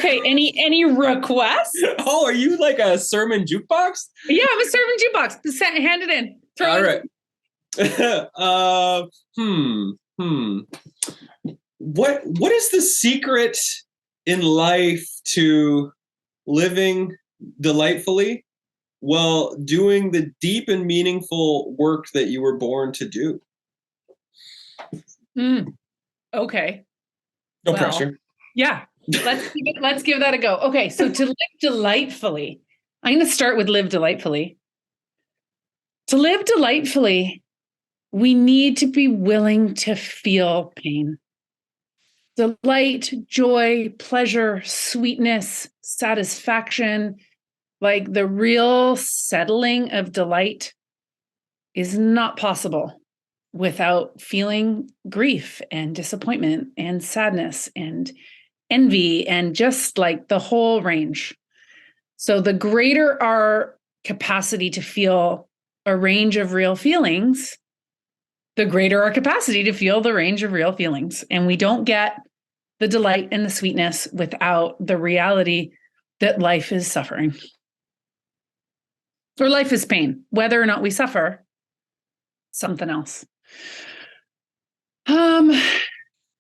Okay. Any requests? Oh, are you like a sermon jukebox? Yeah, I'm a sermon jukebox. Hand it in. Throw All it. right. What is the secret in life to living delightfully while doing the deep and meaningful work that you were born to do? Okay. No pressure. Yeah. Let's give that a go. Okay, so to live delightfully, I'm going to start with live delightfully. To live delightfully, we need to be willing to feel pain. Delight, joy, pleasure, sweetness, satisfaction, like the real settling of delight is not possible without feeling grief and disappointment and sadness and envy and just like the whole range. So the greater our capacity to feel a range of real feelings, the greater our capacity to feel the range of real feelings. And we don't get the delight and the sweetness without the reality that life is suffering. Or life is pain, whether or not we suffer, something else. And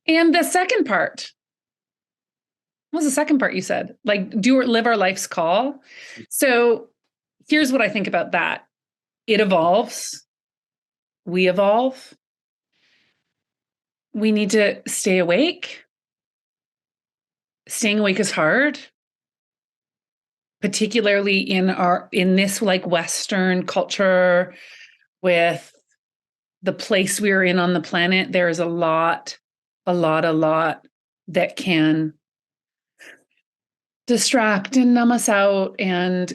the second part, what was the second part you said? Like, do or live our life's call. So here's what I think about that. It evolves. We evolve. We need to stay awake. Staying awake is hard, particularly in this like Western culture with the place we're in on the planet. There is a lot that can distract and numb us out and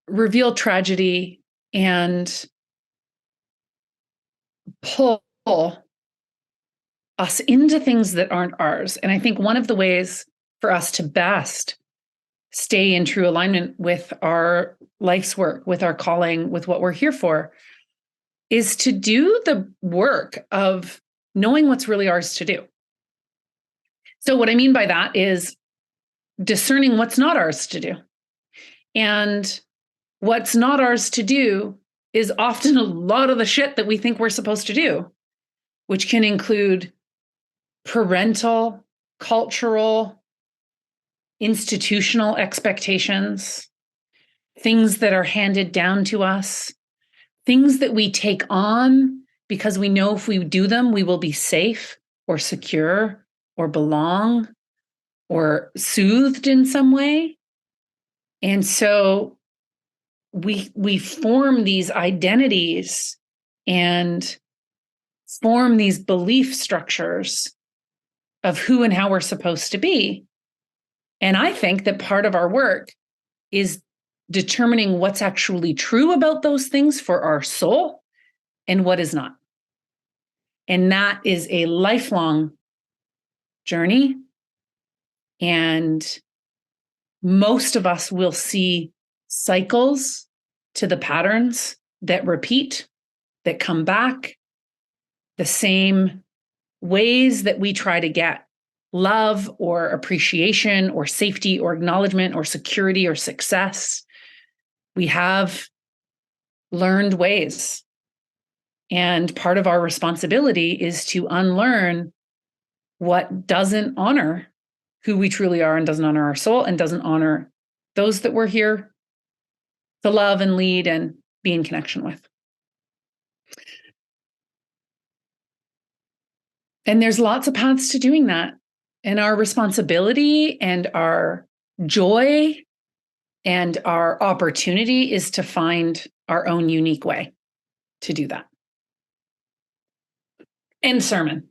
reveal tragedy and pull us into things that aren't ours. And I think one of the ways for us to best stay in true alignment with our life's work, with our calling, with what we're here for, is to do the work of knowing what's really ours to do. So what I mean by that is discerning what's not ours to do. And what's not ours to do is often a lot of the shit that we think we're supposed to do, which can include parental, cultural, institutional expectations, things that are handed down to us, things that we take on because we know if we do them, we will be safe or secure or belong or soothed in some way. And so we form these identities and form these belief structures of who and how we're supposed to be. And I think that part of our work is determining what's actually true about those things for our soul and what is not. And that is a lifelong journey. And most of us will see cycles to the patterns that repeat, that come back, the same ways that we try to get love or appreciation or safety or acknowledgement or security or success. We have learned ways. And part of our responsibility is to unlearn what doesn't honor who we truly are and doesn't honor our soul and doesn't honor those that we're here to love and lead and be in connection with. And there's lots of paths to doing that. And our responsibility and our joy and our opportunity is to find our own unique way to do that. End sermon.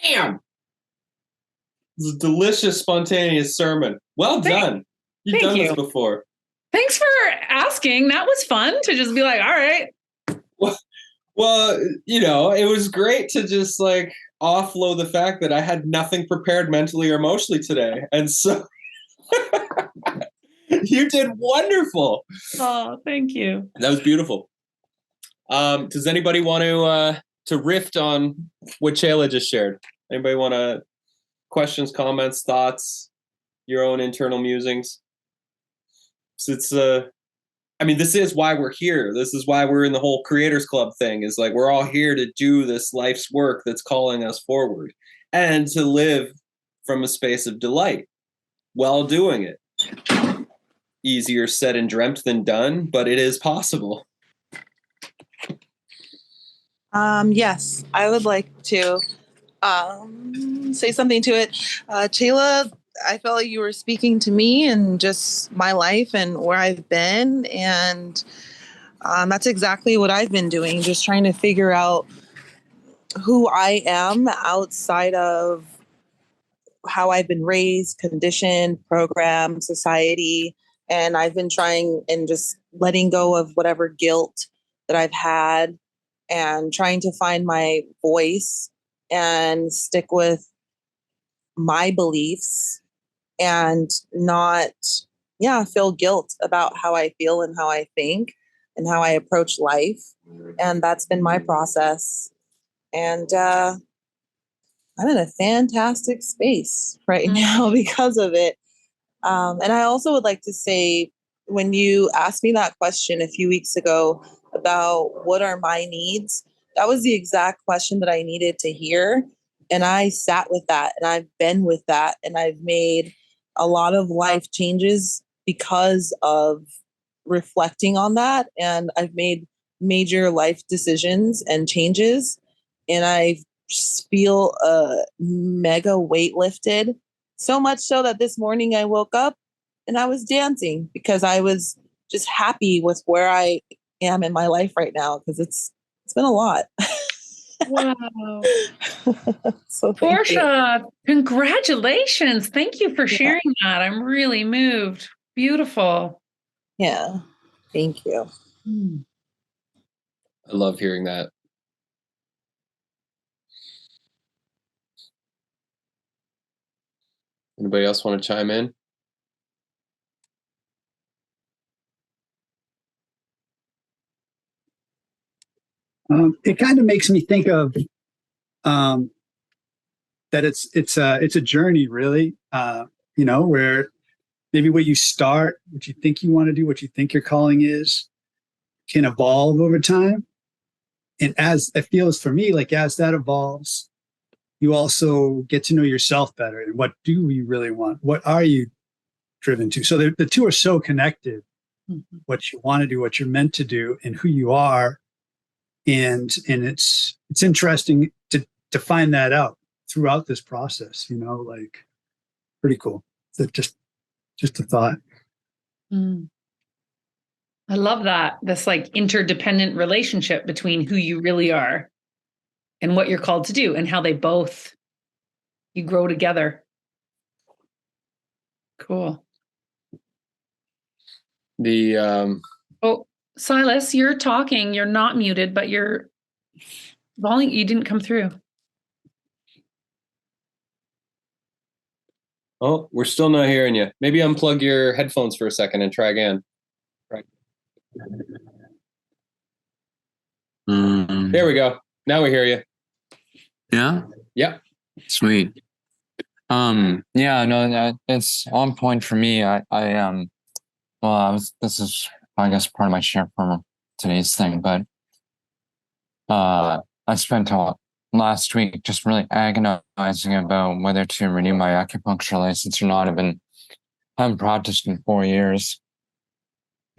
Bam! It's a delicious, spontaneous sermon. Well done. You've done this before. Thanks for asking. That was fun to just be like, all right. Well, it was great to just like offload the fact that I had nothing prepared mentally or emotionally today. And so you did wonderful. Oh, thank you. That was beautiful. Does anybody want to riff on what Shayla just shared? Anybody want to questions, comments, thoughts, your own internal musings. So it's I mean, this is why we're here. This is why we're in the whole Creators Club thing. Is like we're all here to do this life's work that's calling us forward and to live from a space of delight while doing it. Easier said and dreamt than done, but it is possible. Yes, I would like to say something to it. Chayla, I felt like you were speaking to me and just my life and where I've been. And that's exactly what I've been doing, just trying to figure out who I am outside of how I've been raised, conditioned, programmed, society. And I've been trying and just letting go of whatever guilt that I've had and trying to find my voice and stick with my beliefs and not, feel guilt about how I feel and how I think and how I approach life. And that's been my process. And I'm in a fantastic space right now because of it. And I also would like to say, when you asked me that question a few weeks ago about what are my needs, that was the exact question that I needed to hear. And I sat with that and I've been with that and I've made a lot of life changes because of reflecting on that. And I've made major life decisions and changes. And I feel a mega weight lifted. So much so that this morning I woke up and I was dancing because I was just happy with where I am in my life right now because it's been a lot. Wow. So Portia, congratulations. Thank you for sharing that. I'm really moved. Beautiful. Yeah. Thank you. I love hearing that. Anybody else want to chime in? It kind of makes me think of that it's a journey, really. Where maybe what you start, what you think you want to do, what you think your calling is, can evolve over time. And as it feels for me, like as that evolves, you also get to know yourself better. And what do you really want? What are you driven to? So the two are so connected. Mm-hmm. What you want to do, what you're meant to do, and who you are. And it's interesting to find that out throughout this process, like pretty cool. So just a thought. I love that. This like interdependent relationship between who you really are and what you're called to do and how they both, you grow together. Cool. Oh, Silas, you're talking. You're not muted, but your volume, you didn't come through. Oh, we're still not hearing you. Maybe unplug your headphones for a second and try again. Right. There we go. Now we hear you. Yeah? Yep. Sweet. Yeah, no, it's on point for me. This is, I guess, part of my share for today's thing, but I spent last week just really agonizing about whether to renew my acupuncture license or not. I haven't practiced in 4 years.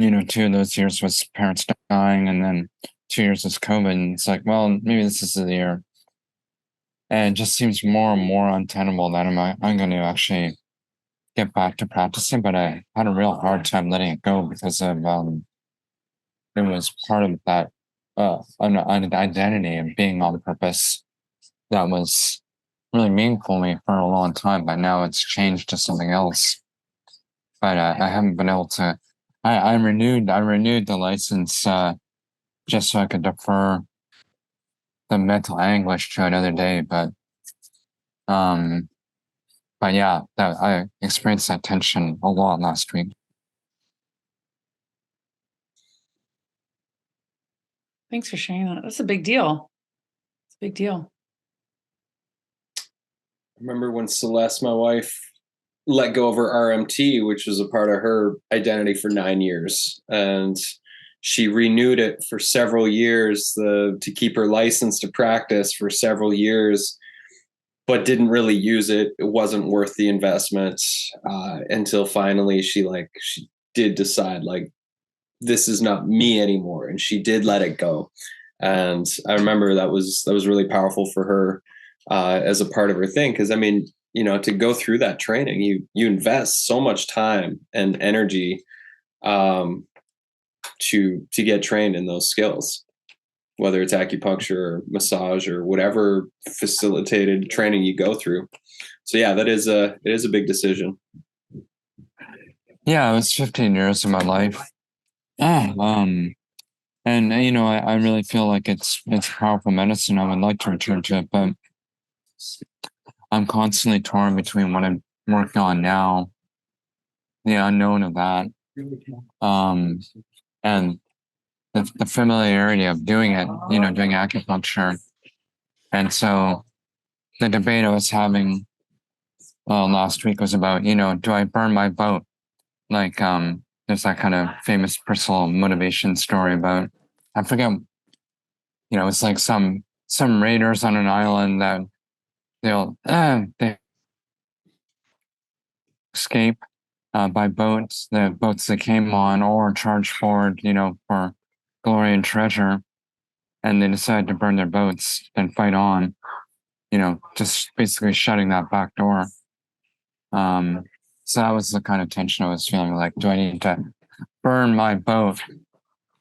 2 of those years was parents dying, and then 2 years was COVID. And it's like, well, maybe this is the year. And it just seems more and more untenable that I'm going to actually get back to practicing, but I had a real hard time letting it go because of it was part of that an identity of being on purpose that was really meaningful to me for a long time, but now it's changed to something else. But I haven't been able to. I renewed the license just so I could defer the mental anguish to another day, but yeah, I experienced that tension a lot last week. Thanks for sharing that. That's a big deal. It's a big deal. remember when Celeste, my wife, let go of her RMT, which was a part of her identity for 9 years. And she renewed it for several years to keep her license to practice for several years, but didn't really use it. It wasn't worth the investment until finally she did decide, like, this is not me anymore. And she did let it go. And I remember that was really powerful for her as a part of her thing. Cause I mean, to go through that training, you invest so much time and energy to get trained in those skills, whether it's acupuncture or massage or whatever facilitated training you go through. So yeah, it is a big decision. Yeah, it was 15 years of my life. And I really feel like it's powerful medicine. I would like to return to it, but I'm constantly torn between what I'm working on now, the unknown of that, and the familiarity of doing it, doing acupuncture. And so the debate I was having last week was about, do I burn my boat? Like, there's that kind of famous personal motivation story about, I forget, it's like some raiders on an island that they escape by boats, the boats they came on, or charge forward, for glory and treasure. And they decide to burn their boats and fight on, just basically shutting that back door. So that was the kind of tension I was feeling, like, do I need to burn my boat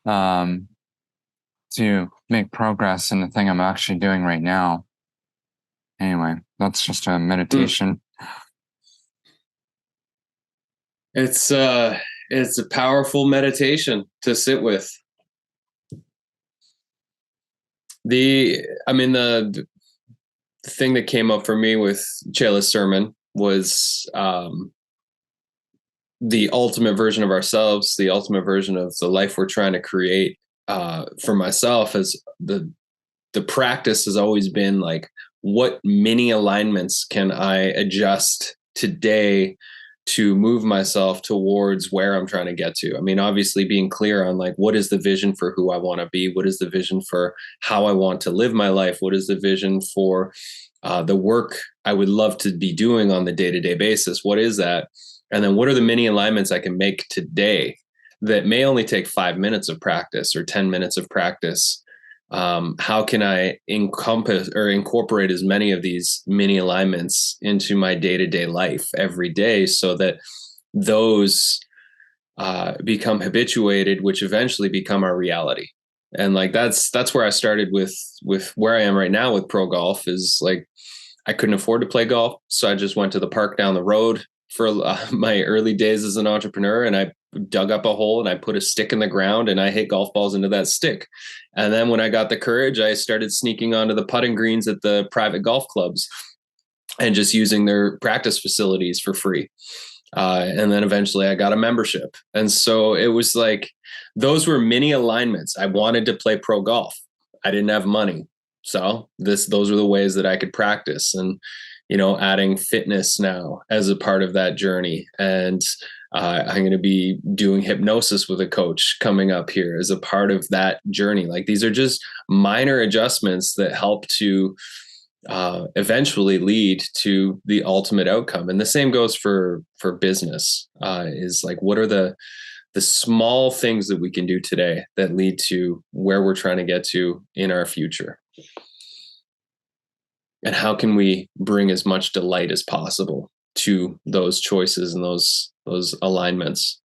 to make progress in the thing I'm actually doing right now? Anyway, that's just a meditation. It's a powerful meditation to sit with. The thing that came up for me with Chela's sermon was the ultimate version of ourselves, the ultimate version of the life we're trying to create. For myself, as the practice has always been like, what mini alignments can I adjust today to move myself towards where I'm trying to get to? I mean, obviously being clear on, like, what is the vision for who I want to be? What is the vision for how I want to live my life? What is the vision for the work I would love to be doing on the day-to-day basis? What is that? And then what are the mini alignments I can make today that may only take 5 minutes of practice or 10 minutes of practice? How can I encompass or incorporate as many of these mini alignments into my day-to-day life every day, so that those become habituated, which eventually become our reality? And like, that's where I started with where I am right now with pro golf. Is like, I couldn't afford to play golf, so I just went to the park down the road for my early days as an entrepreneur, and I dug up a hole and I put a stick in the ground and I hit golf balls into that stick. And then when I got the courage, I started sneaking onto the putting greens at the private golf clubs and just using their practice facilities for free. And then eventually I got a membership. And so it was like, those were mini alignments. I wanted to play pro golf. I didn't have money. So those are the ways that I could practice. And, adding fitness now as a part of that journey. And I'm going to be doing hypnosis with a coach coming up here as a part of that journey. Like, these are just minor adjustments that help to eventually lead to the ultimate outcome. And the same goes for business. Is like, what are the small things that we can do today that lead to where we're trying to get to in our future? And how can we bring as much delight as possible to those choices and those alignments?